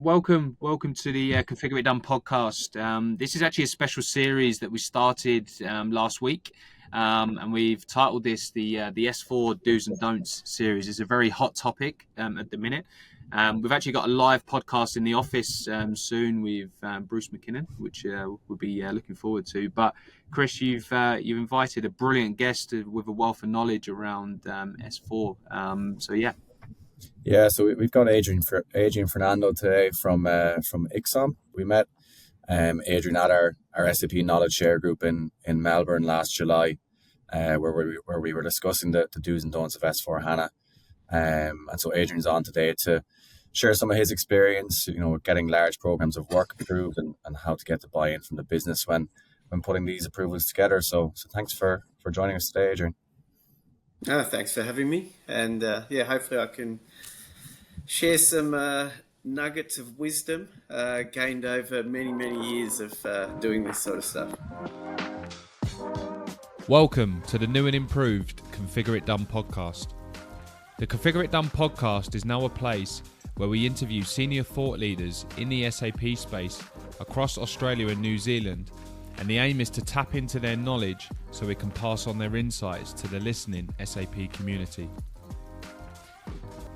Welcome to the Configure It Done podcast. This is actually a special series that we started last week, and we've titled this the S4 Do's and Don'ts series. It's a very hot topic at the minute. We've actually got a live podcast in the office soon with Bruce McKinnon, which we'll be looking forward to. But Chris, you've invited a brilliant guest with a wealth of knowledge around S4. So yeah. Yeah, so we've got Adrian Fernando today from IXOM. We met Adrian at our SAP Knowledge Share group in Melbourne last July, where we were discussing the do's and don'ts of S4 HANA. And so Adrian's on today to share some of his experience, getting large programs of work approved and how to get the buy-in from the business when putting these approvals together. So thanks for joining us today, Adrian. Thanks for having me. And hopefully I can share some nuggets of wisdom gained over many, many years of doing this sort of stuff. Welcome to the new and improved Configure It Done podcast. The Configure It Done podcast is now a place where we interview senior thought leaders in the SAP space across Australia and New Zealand, and the aim is to tap into their knowledge so we can pass on their insights to the listening SAP community.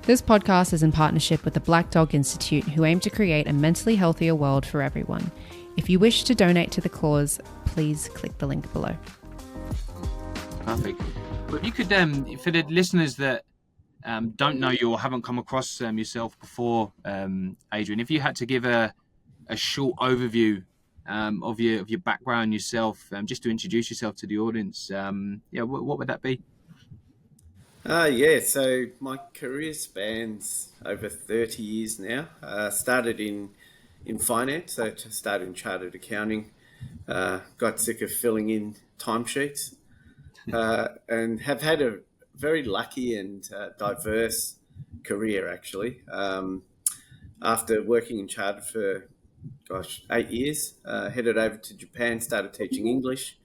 This podcast is in partnership with the Black Dog Institute, who aim to create a mentally healthier world for everyone. If you wish to donate to the cause, please click the link below. Perfect. Well, if you could, for the listeners that don't know you or haven't come across yourself before, Adrian, if you had to give a short overview of your background yourself, just to introduce yourself to the audience, what would that be? So my career spans over 30 years now. Started in finance, so started in chartered accounting. Got sick of filling in timesheets, and have had a very lucky and diverse career actually. After working in chartered for 8 years, headed over to Japan, started teaching English,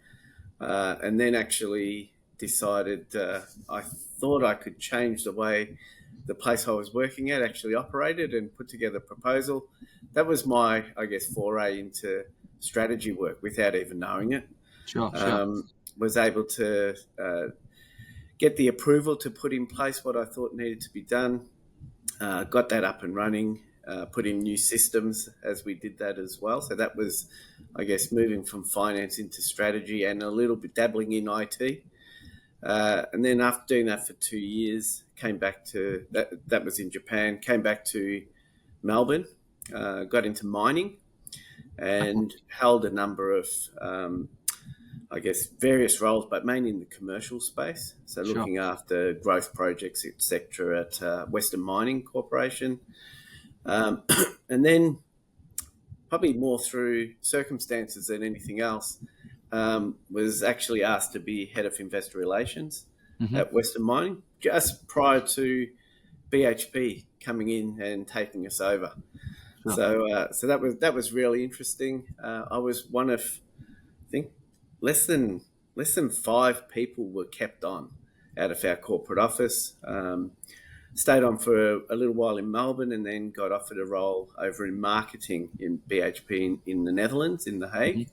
and then actually decided I thought I could change the way the place I was working at actually operated and put together a proposal. That was my, foray into strategy work without even knowing it. Sure. Was able to get the approval to put in place what I thought needed to be done. Got that up and running. Put in new systems as we did that as well. So that was, moving from finance into strategy and a little bit dabbling in IT. And then after doing that for 2 years, came back to, that was in Japan, came back to Melbourne, got into mining and held a number of, various roles, but mainly in the commercial space. So looking after growth projects, etc. at Western Mining Corporation. And then probably more through circumstances than anything else, was actually asked to be head of investor relations at Western Mining just prior to BHP coming in and taking us over. Sure. So that was really interesting. I was one of, I think, less than 5 people were kept on out of our corporate office. Stayed on for a little while in Melbourne and then got offered a role over in marketing in BHP in the Netherlands, in The Hague.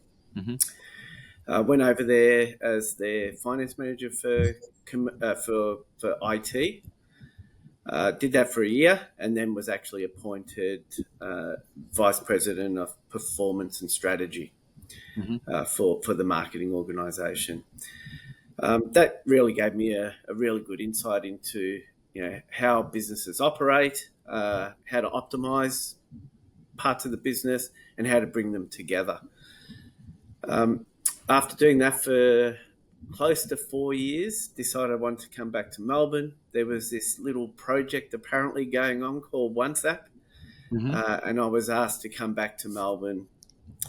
Went over there as their finance manager for IT. Did that for a year and then was actually appointed vice president of performance and strategy for the marketing organisation. That really gave me a really good insight into how businesses operate, how to optimize parts of the business and how to bring them together. After doing that for close to 4 years, decided I wanted to come back to Melbourne. There was this little project apparently going on called OneSAP, and I was asked to come back to Melbourne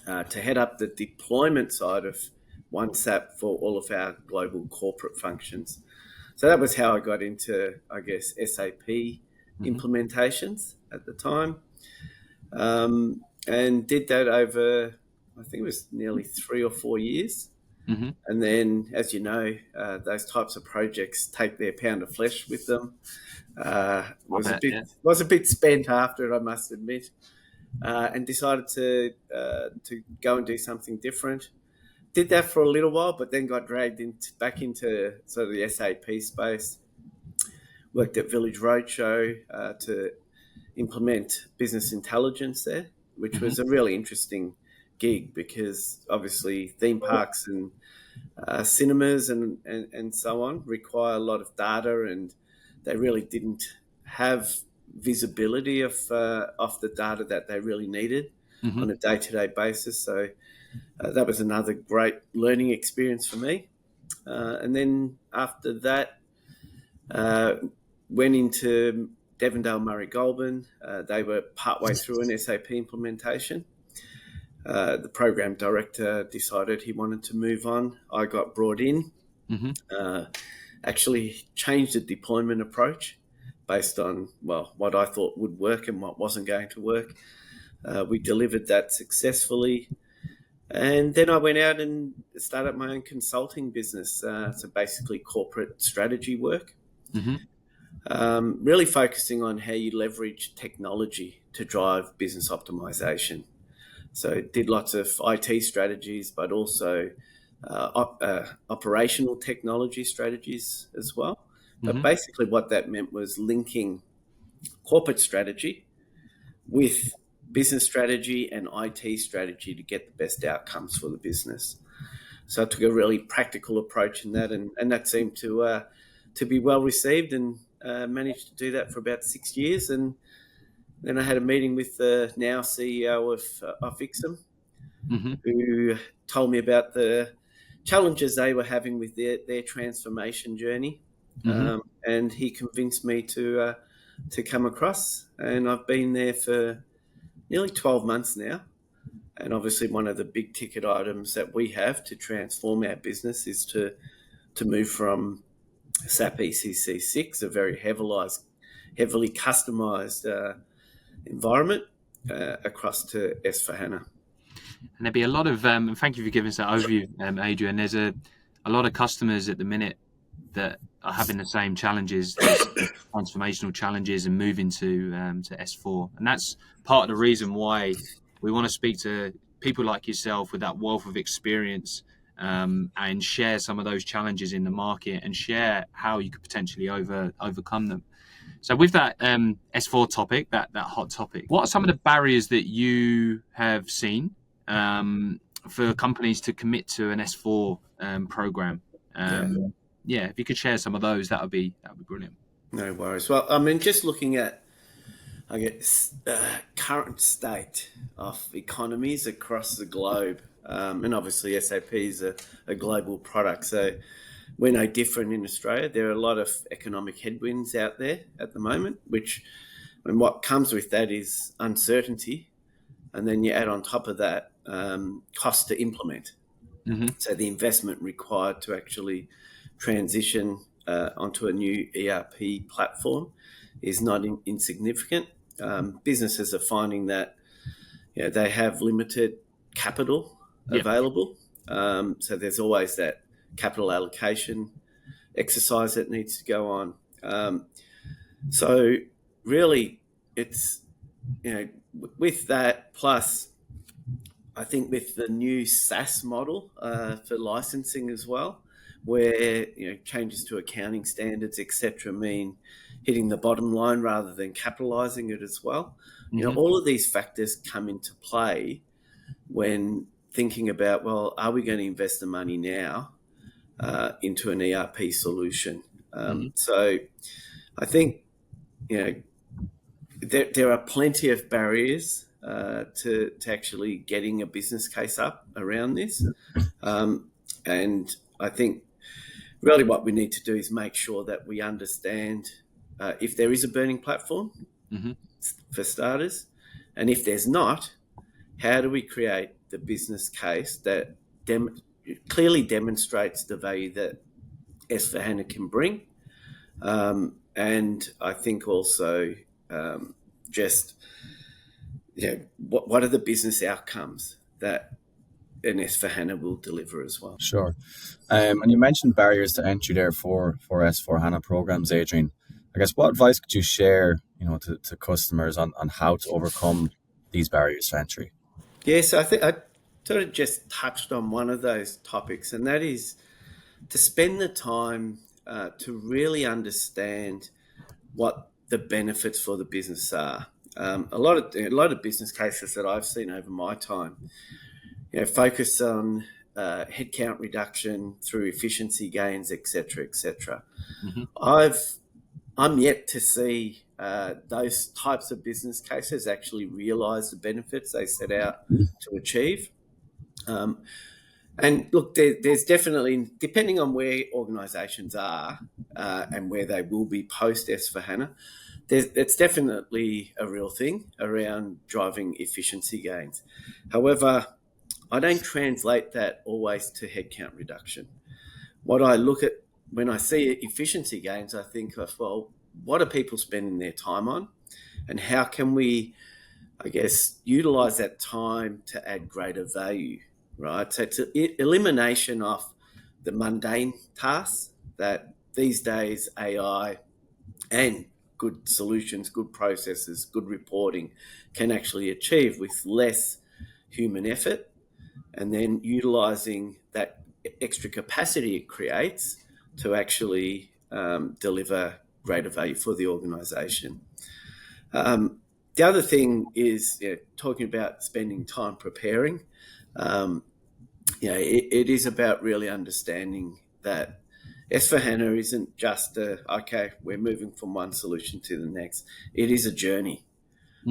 to head up the deployment side of OneSAP for all of our global corporate functions. So that was how I got into, SAP implementations at the time, and did that over, I think it was nearly 3 or 4 years. And then, as you know, those types of projects take their pound of flesh with them. Was a bit spent after it, I must admit. and decided to go and do something different. Did that for a little while, but then got dragged back into sort of the SAP space. Worked at Village Roadshow to implement business intelligence there, which was a really interesting gig because obviously theme parks and cinemas and so on require a lot of data, and they really didn't have visibility of the data that they really needed on a day-to-day basis. So that was another great learning experience for me. And then after that, went into Devondale Murray Goulburn. They were partway through an SAP implementation. The program director decided he wanted to move on. I got brought in, actually changed the deployment approach based on, well, what I thought would work and what wasn't going to work. We delivered that successfully. And then I went out and started my own consulting business. So basically corporate strategy work. Really focusing on how you leverage technology to drive business optimization. So did lots of IT strategies, but also operational technology strategies as well. But basically what that meant was linking corporate strategy with business strategy and IT strategy to get the best outcomes for the business. So I took a really practical approach in that, and that seemed to be well received, and managed to do that for about 6 years. And then I had a meeting with the now CEO of IXOM, who told me about the challenges they were having with their transformation journey. And he convinced me to come across, and I've been there for nearly 12 months now. And obviously one of the big ticket items that we have to transform our business is to move from SAP ECC 6, a very heavily customized environment, across to S4HANA. And there'd be a lot of, and thank you for giving us that overview, Adrian. There's a lot of customers at the minute that are having the same challenges, transformational challenges, and moving to S4. And that's part of the reason why we want to speak to people like yourself with that wealth of experience, and share some of those challenges in the market and share how you could potentially overcome them. So with that S4 topic, that hot topic, what are some of the barriers that you have seen for companies to commit to an S4 program? If you could share some of those, that would be brilliant. No worries. Well, I mean, just looking at, I guess, current state of economies across the globe, and obviously SAP is a global product, so we're no different in Australia. There are a lot of economic headwinds out there at the moment, and what comes with that is uncertainty, and then you add on top of that cost to implement. So the investment required to actually transition onto a new ERP platform is not insignificant. Businesses are finding that they have limited capital available, so there's always that capital allocation exercise that needs to go on. So really, it's with that, plus I think with the new SaaS model for licensing as well, where changes to accounting standards, etc., mean hitting the bottom line rather than capitalizing it as well. All of these factors come into play when thinking about, well, are we going to invest the money now into an ERP solution? So I think there are plenty of barriers to actually getting a business case up around this, and I think really what we need to do is make sure that we understand if there is a burning platform, for starters, and if there's not, how do we create the business case that clearly demonstrates the value that S4HANA can bring, and I think also what are the business outcomes that an S4HANA will deliver as well. Sure. And you mentioned barriers to entry there for S4HANA programs, Adrian. I guess what advice could you share, to customers on how to overcome these barriers to entry? Yes, I think I sort of just touched on one of those topics, and that is to spend the time to really understand what the benefits for the business are. A lot of business cases that I've seen over my time, focus on headcount reduction through efficiency gains, etc., etc. I'm yet to see those types of business cases actually realise the benefits they set out to achieve. And look, there's definitely, depending on where organisations are and where they will be post S4HANA, it's definitely a real thing around driving efficiency gains. However, I don't translate that always to headcount reduction. What I look at when I see efficiency gains, I think of, well, what are people spending their time on? And how can we, I guess, utilise that time to add greater value, right? So it's an elimination of the mundane tasks that these days AI and good solutions, good processes, good reporting can actually achieve with less human effort, and then utilising that extra capacity it creates to actually deliver greater value for the organisation. The other thing is talking about spending time preparing. It is about really understanding that S4HANA isn't just we're moving from one solution to the next. It is a journey.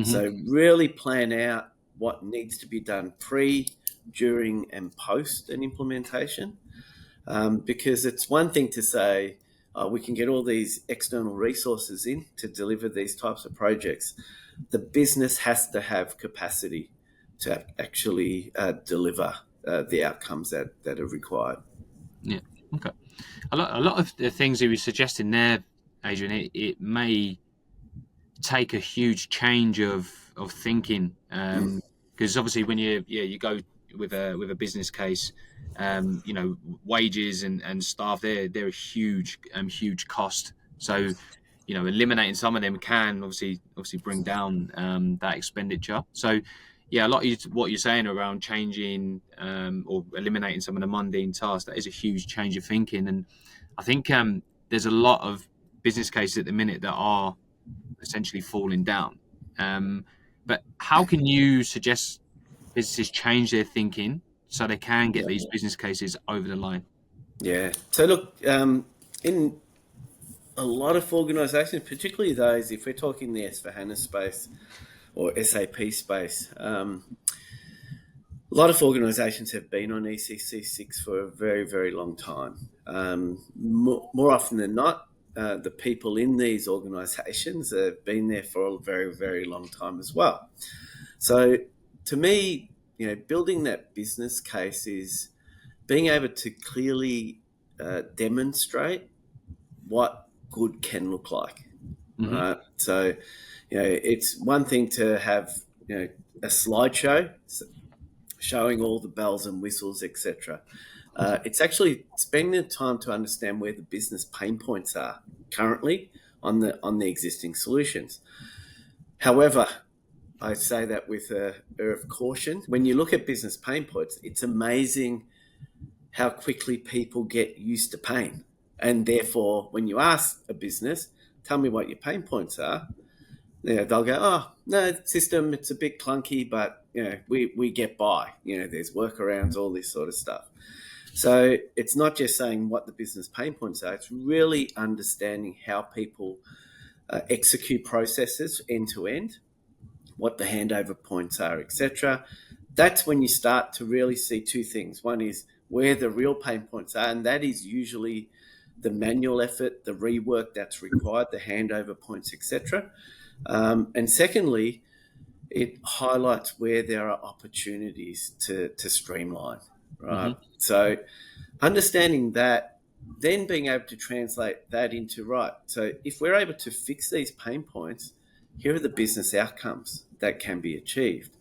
So really plan out what needs to be done pre, during and post an implementation, because it's one thing to say, we can get all these external resources in to deliver these types of projects. The business has to have capacity to actually deliver the outcomes that are required. Yeah. Okay. A lot of the things you were suggesting there, Adrian, it may take a huge change of thinking, because obviously when you go with a business case, wages and staff, they're a huge cost. So eliminating some of them can obviously bring down that expenditure. So a lot of what you're saying around changing or eliminating some of the mundane tasks, that is a huge change of thinking. And I think there's a lot of business cases at the minute that are essentially falling down. But how can you suggest businesses change their thinking so they can get these business cases over the line? Yeah. So look, in a lot of organisations, particularly those, if we're talking the S4HANA space or SAP space, a lot of organisations have been on ECC6 for a very, very long time. More often than not, the people in these organisations have been there for a very, very long time as well. So to me, building that business case is being able to clearly demonstrate what good can look like. Right? So, it's one thing to have, a slideshow showing all the bells and whistles, etc. It's actually spending the time to understand where the business pain points are currently on the existing solutions. However, I say that with a air of caution. When you look at business pain points, it's amazing how quickly people get used to pain. And therefore, when you ask a business, tell me what your pain points are, they'll go, oh, no, system, it's a bit clunky, but we get by. There's workarounds, all this sort of stuff. So it's not just saying what the business pain points are, it's really understanding how people execute processes end to end, what the handover points are, etc. That's when you start to really see two things. One is where the real pain points are, and that is usually the manual effort, the rework that's required, the handover points, etc. And secondly, it highlights where there are opportunities to streamline, right? So understanding that, then being able to translate that into, right, so if we're able to fix these pain points, here are the business outcomes that can be achieved.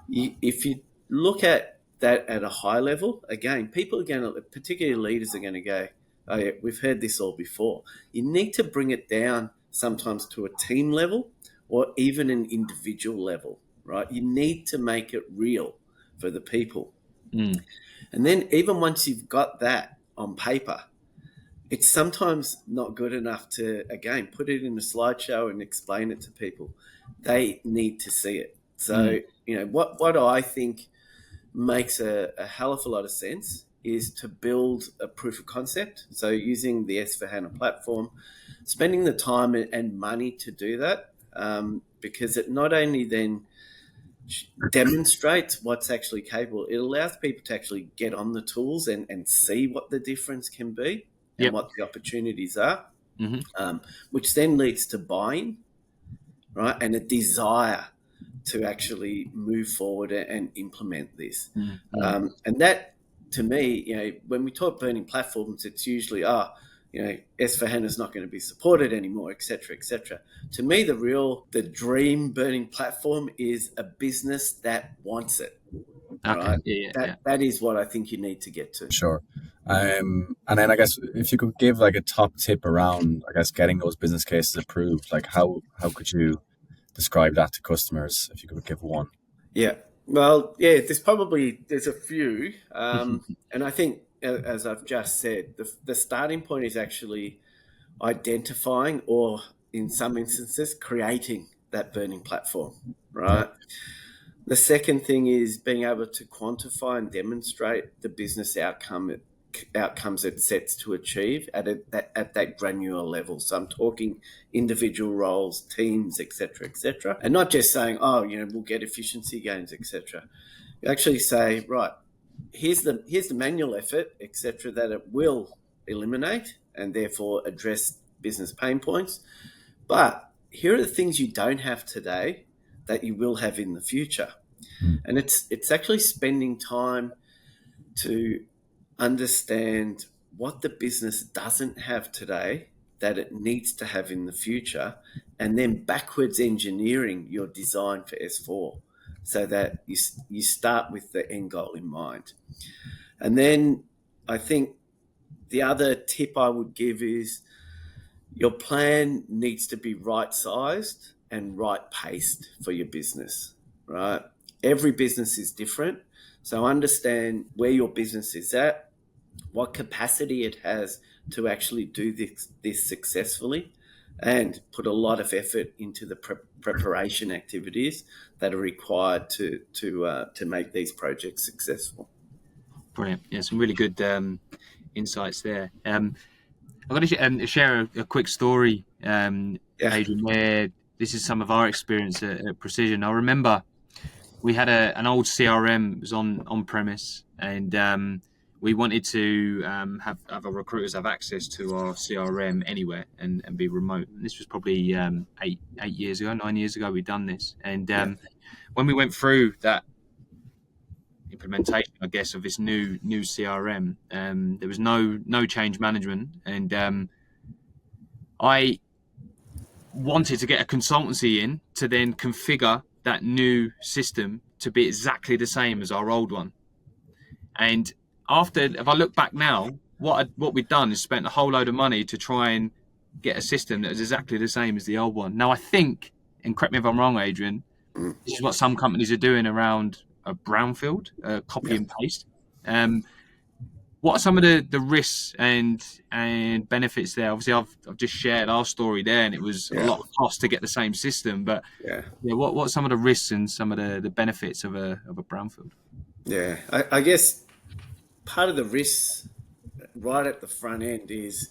If you look at that at a high level, again, people are going to, particularly leaders, are going to go, oh yeah, we've heard this all before. You need to bring it down sometimes to a team level or even an individual level, right? You need to make it real for the people. Mm. And then even once you've got that on paper, it's sometimes not good enough to, again, put it in a slideshow and explain it to people. They need to see it. So, what I think makes a hell of a lot of sense is to build a proof of concept. So using the S4HANA platform, spending the time and money to do that, because it not only then demonstrates what's actually capable, it allows people to actually get on the tools and see what the difference can be and what the opportunities are, which then leads to buying, right? And a desire to actually move forward and implement this. And that, to me, when we talk burning platforms, it's usually, S4HANA is not going to be supported anymore, et cetera, et cetera. To me, the dream burning platform is a business that wants it. Okay. Right? That is what I think you need to get to. Sure. And then I guess if you could give like a top tip around, I guess, getting those business cases approved, like how could you describe that to customers if you could give one? Yeah. Well, there's a few. And I think, as I've just said, the starting point is actually identifying, or in some instances, creating that burning platform, right? The second thing is being able to quantify and demonstrate the business outcomes it sets to achieve at that granular level. So I'm talking individual roles, teams, et cetera, and not just saying, we'll get efficiency gains, et cetera. You actually say, right, here's the manual effort, et cetera, that it will eliminate and therefore address business pain points. But here are the things you don't have today that you will have in the future. And it's actually spending time to understand what the business doesn't have today that it needs to have in the future, and then backwards engineering your design for S4 so that you start with the end goal in mind. And then I think the other tip I would give is your plan needs to be right-sized and right-paced for your business, right? Every business is different. So understand where your business is at, what capacity it has to actually do this successfully, and put a lot of effort into the preparation activities that are required to make these projects successful. Brilliant. Yeah, some really good insights there. I'm going to share a quick story, Adrian, where this is some of our experience at Precision. I remember we had an old CRM, it was on premise, and we wanted to have our recruiters have access to our CRM anywhere and be remote. And this was probably 9 years ago we'd done this. And when we went through that implementation, I guess, of this new CRM, there was no change management, and I wanted to get a consultancy in to then configure that new system to be exactly the same as our old one. And if I look back now, what we've done is spent a whole load of money to try and get a system that is exactly the same as the old one. Now I think, and correct me if I'm wrong, Adrian, this is what some companies are doing around a brownfield, copy and paste. What are some of the risks and benefits there? Obviously, I've just shared our story there, and it was a lot of cost to get the same system. But what are some of the risks and some of the benefits of a brownfield? Yeah, I guess part of the risks right at the front end is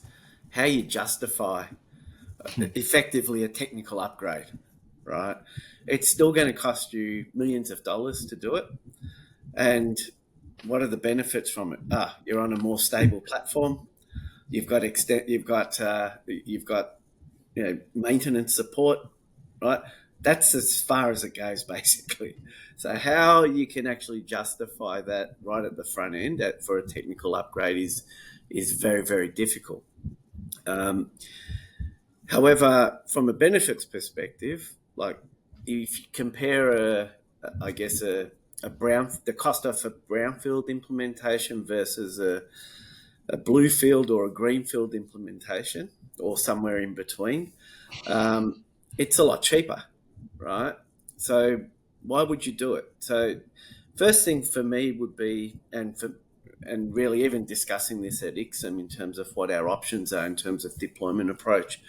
how you justify effectively a technical upgrade, right? It's still going to cost you millions of dollars to do it, and what are the benefits from it? You're on a more stable platform. You've got maintenance support, right? That's as far as it goes, basically. So how you can actually justify that right at the front end for a technical upgrade is very, very difficult. However, from a benefits perspective, like if you compare the cost of a brownfield implementation versus a bluefield or a greenfield implementation, or somewhere in between, it's a lot cheaper, right? So why would you do it? So first thing for me would be, and really even discussing this at IXOM in terms of what our options are in terms of deployment approach,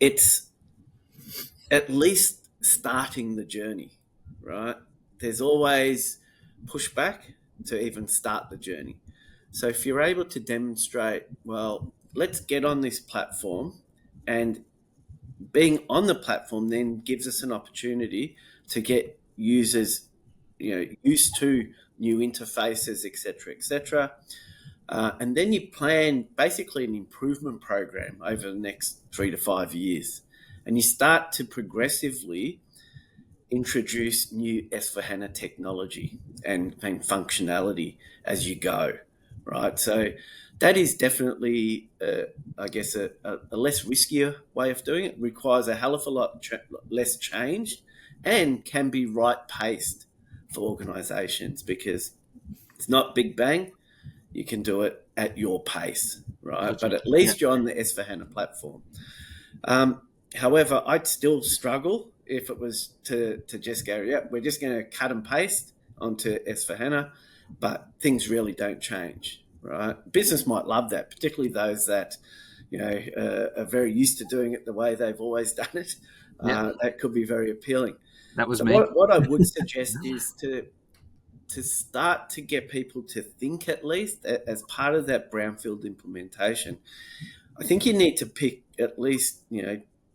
it's at least starting the journey, right? There's always pushback to even start the journey. So if you're able to demonstrate, well, let's get on this platform, and being on the platform then gives us an opportunity to get users, used to new interfaces, etc. And then you plan basically an improvement program over the next 3 to 5 years, and you start to progressively introduce new S4HANA technology and functionality as you go, right? So that is definitely, I guess, a less riskier way of doing it. It requires a hell of a lot less change and can be right-paced for organizations because it's not big bang. You can do it at your pace, right? But at least you're on the S4HANA platform. However, I'd still struggle if it was to just go, we're just going to cut and paste onto S4HANA, but things really don't change, right? Business might love that, particularly those that, are very used to doing it the way they've always done it. That could be very appealing. That was so me. What I would suggest is to start to get people to think, at least as part of that brownfield implementation. I think you need to pick at least,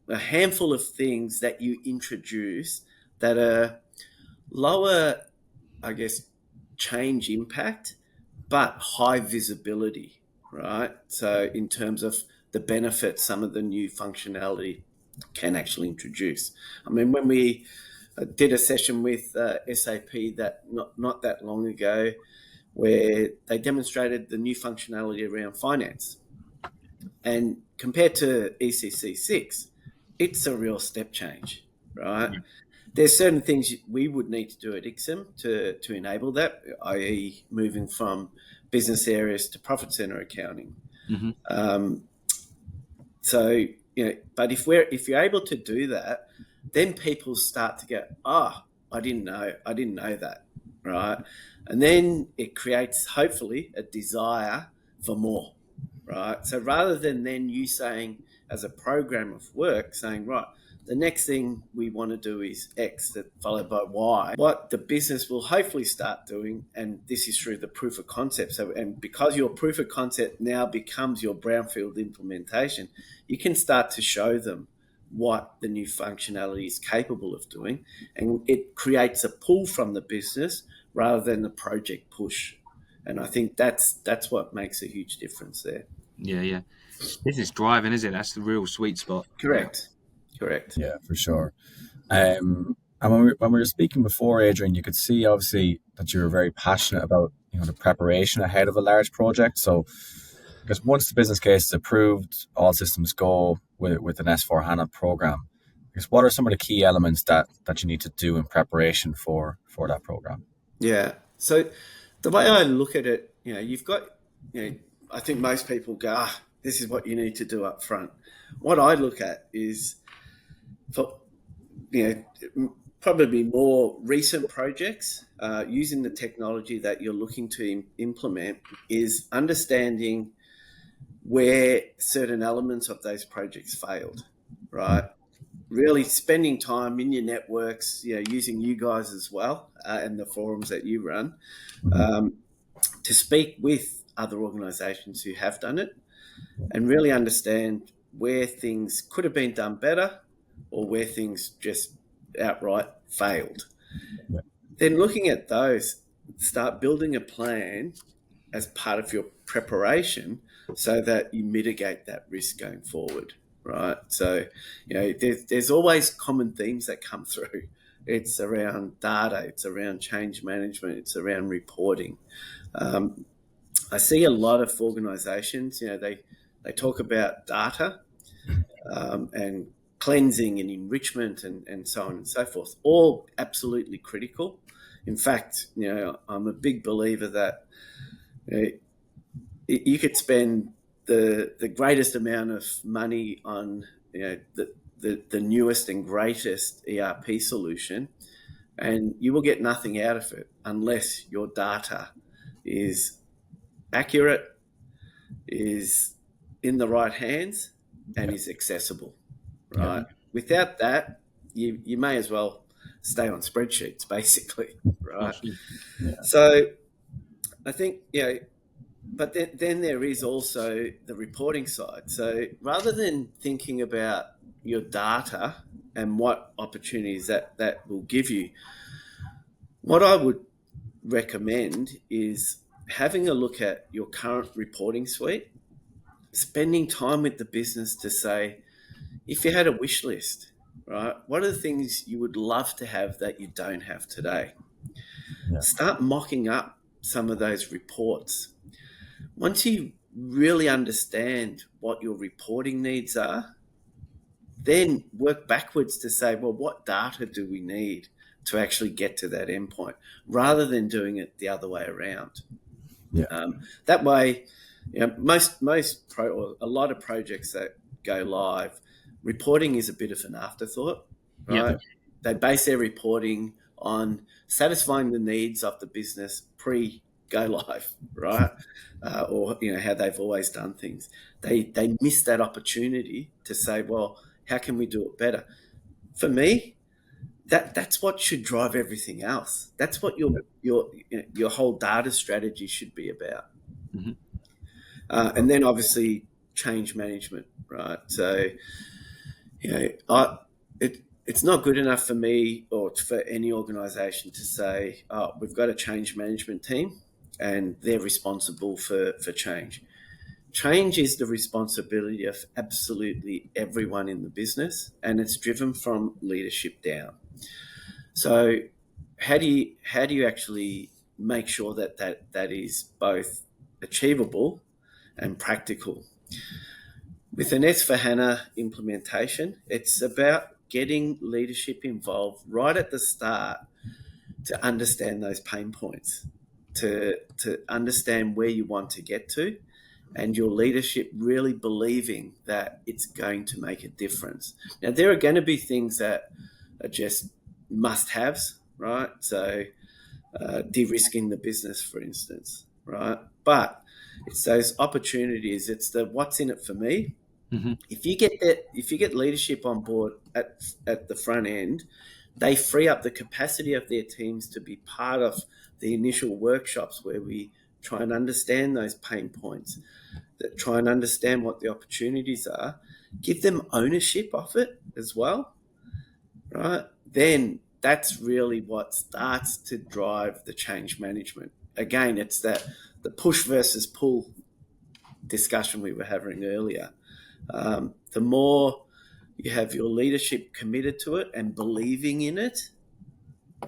a handful of things that you introduce that are lower, I guess, change impact, but high visibility, right? So in terms of the benefits some of the new functionality can actually introduce. I mean, when we did a session with SAP that not that long ago, where they demonstrated the new functionality around finance, and compared to ECC 6, it's a real step change, right? Yeah. There's certain things we would need to do at IXOM to enable that, i.e. moving from business areas to profit center accounting. Mm-hmm. But if you're able to do that, then people start to go, I didn't know that, right? And then it creates, hopefully, a desire for more, right? So rather than then you saying, as a program of work, saying, right, the next thing we want to do is X, followed by Y, what the business will hopefully start doing, and this is through the proof of concept. So, and because your proof of concept now becomes your brownfield implementation, you can start to show them what the new functionality is capable of doing, and it creates a pull from the business rather than the project push. And I think that's what makes a huge difference there. Yeah. Business driving, is it? That's the real sweet spot. Correct. Yeah, for sure. And when we were speaking before, Adrian, you could see obviously that you were very passionate about the preparation ahead of a large project. So because once the business case is approved, all systems go with an S4HANA program. Because what are some of the key elements that you need to do in preparation for that program? Yeah. So the way I look at it, you've got, I think most people go, this is what you need to do up front. What I look at is, for probably more recent projects, using the technology that you're looking to implement, is understanding where certain elements of those projects failed, right? Really spending time in your networks, using you guys as well, and the forums that you run, to speak with other organizations who have done it and really understand where things could have been done better or where things just outright failed. Yeah. Then looking at those, start building a plan as part of your preparation so that you mitigate that risk going forward, right? So, there's always common themes that come through. It's around data, it's around change management, it's around reporting. I see a lot of organizations, they talk about data and cleansing and enrichment and so on and so forth, all absolutely critical. In fact, I'm a big believer that you could spend the greatest amount of money on the the newest and greatest ERP solution, and you will get nothing out of it unless your data is accurate, is in the right hands, and is accessible, right? Yeah. Without that, you may as well stay on spreadsheets, basically, right? Yeah. So I think, but then there is also the reporting side. So rather than thinking about your data and what opportunities that will give you, what I would recommend is having a look at your current reporting suite, spending time with the business to say, if you had a wish list, right, what are the things you would love to have that you don't have today? Yeah. Start mocking up some of those reports. Once you really understand what your reporting needs are, then work backwards to say, well, what data do we need to actually get to that endpoint, rather than doing it the other way around. Yeah. That way, a lot of projects that go live, reporting is a bit of an afterthought, right? Yeah. They base their reporting on satisfying the needs of the business pre-go live, right? Or how they've always done things. They miss that opportunity to say, well, how can we do it better? For me, that's what should drive everything else. That's what your whole data strategy should be about. Mm-hmm. And then obviously change management, right? So, it's not good enough for me or for any organisation to say, oh, we've got a change management team and they're responsible for change. Change is the responsibility of absolutely everyone in the business, and it's driven from leadership down. So how do you actually make sure that is both achievable and practical? With an S4HANA implementation, it's about getting leadership involved right at the start to understand those pain points, to understand where you want to get to, and your leadership really believing that it's going to make a difference. Now, there are going to be things that are just must-haves, right? So de-risking the business, for instance, right? But it's those opportunities. It's the what's in it for me. Mm-hmm. If you get leadership on board at the front end, they free up the capacity of their teams to be part of the initial workshops where we try and understand those pain points, that try and understand what the opportunities are, give them ownership of it as well, right? Then that's really what starts to drive the change management. Again, it's the push versus pull discussion we were having earlier. The more you have your leadership committed to it and believing in it,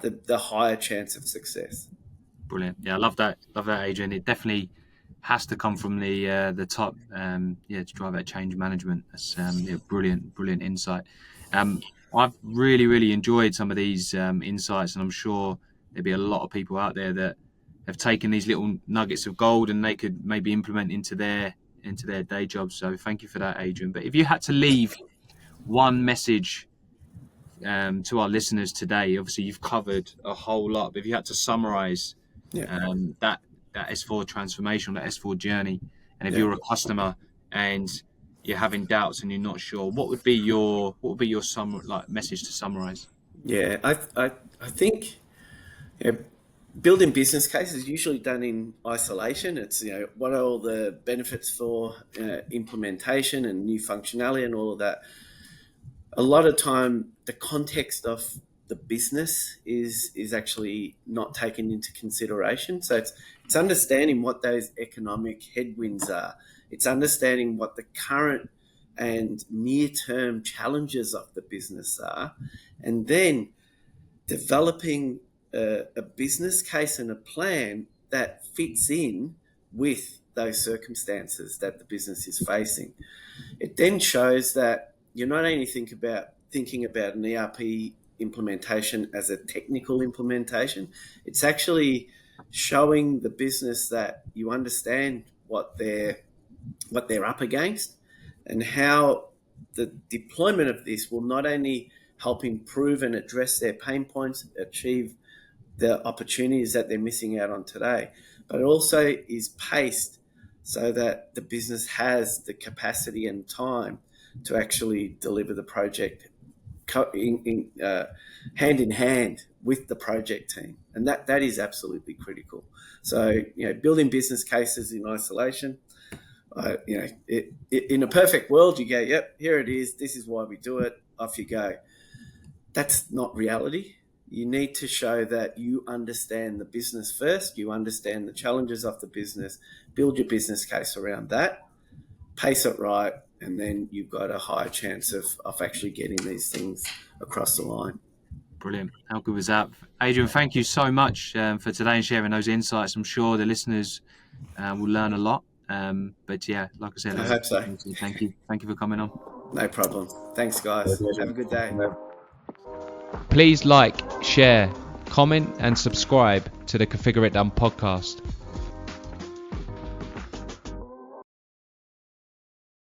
the higher chance of success. Brilliant. Yeah, I love that, Adrian. It definitely has to come from the top, to drive that change management. That's brilliant insight. I've really enjoyed some of these insights, and I'm sure there'll be a lot of people out there that have taken these little nuggets of gold and they could maybe implement into their day jobs. So thank you for that, Adrian. But if you had to leave one message to our listeners today, obviously you've covered a whole lot, but if you had to summarize that S4 transformation, that S4 journey, and if you're a customer and you're having doubts and you're not sure, what would be your message to summarize? Yeah, I think building business cases is usually done in isolation. It's what are all the benefits for implementation and new functionality and all of that. A lot of time, the context of the business is actually not taken into consideration. So it's understanding what those economic headwinds are. It's understanding what the current and near-term challenges of the business are, and then developing a business case and a plan that fits in with those circumstances that the business is facing. It then shows that you're not only thinking about an ERP implementation as a technical implementation, it's actually showing the business that you understand what they're up against and how the deployment of this will not only help improve and address their pain points, achieve the opportunities that they're missing out on today, but it also is paced so that the business has the capacity and time to actually deliver the project hand in hand with the project team. And that is absolutely critical. So, building business cases in isolation, in a perfect world, you go, yep, here it is. This is why we do it. Off you go. That's not reality. You need to show that you understand the business first. You understand the challenges of the business. Build your business case around that. Pace it right. And then you've got a higher chance of actually getting these things across the line. Brilliant. How good was that? Adrian, thank you so much for today and sharing those insights. I'm sure the listeners will learn a lot. But yeah, like I said, I hope so. Thank you. Thank you for coming on. No problem. Thanks, guys. Have a good day. Please like, share, comment and subscribe to the Configure It Done podcast.